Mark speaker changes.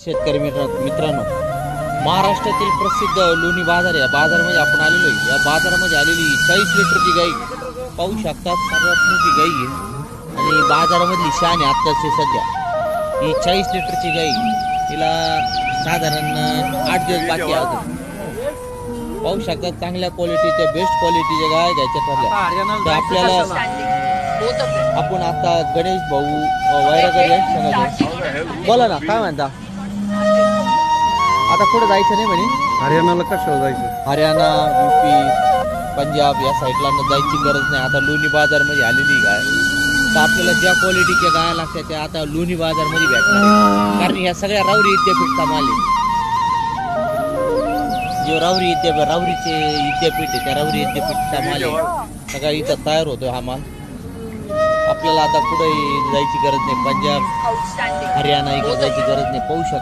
Speaker 1: शेतकरी मित्रांनो, महाराष्ट्रातील प्रसिद्ध लोणी बाजार या बाजारामध्ये आपण आलेलो आहे. या बाजारामध्ये आलेली 40 लिटरची गाई पाहू शकतात. सर्वात मोठी गाई आहे आणि बाजारामधली शान आहे आत्ताची सध्या. ही 40 लिटरची गाई, हिला साधारण 8 दिवस बाकी आहे. पाहू शकतात चांगल्या क्वालिटीच्या, बेस्ट क्वालिटीच्या गाय घ्यायच्या ठरल्या तर आपल्याला आपण आता गणेश भाऊ वैरागर यांच्याकडे बोला ना, काय म्हणता? आता पुढे जायचं नाही म्हणे?
Speaker 2: हरियाणाला कशावर जायचं?
Speaker 1: हरियाणा, यूपी, पंजाब या साईडला जायची गरज नाही. आता लोणी बाजारमध्ये आलेली गाय तर आपल्याला ज्या क्वालिटीच्या गाया लागतात त्या आता लोणी बाजारमध्ये भेटणार आहे. कारण ह्या सगळ्या राऊरी विद्यापीठचा माल आहे. जो राऊरीचे विद्यापीठ आहे त्या राऊरी विद्यापीठचा माल आहे. सगळा इथं तयार होतो हा माल. आपल्याला आता कुठे जायची गरज नाही. पंजाब, हरियाणा इकडे जायची गरज नाही. पाहू शकता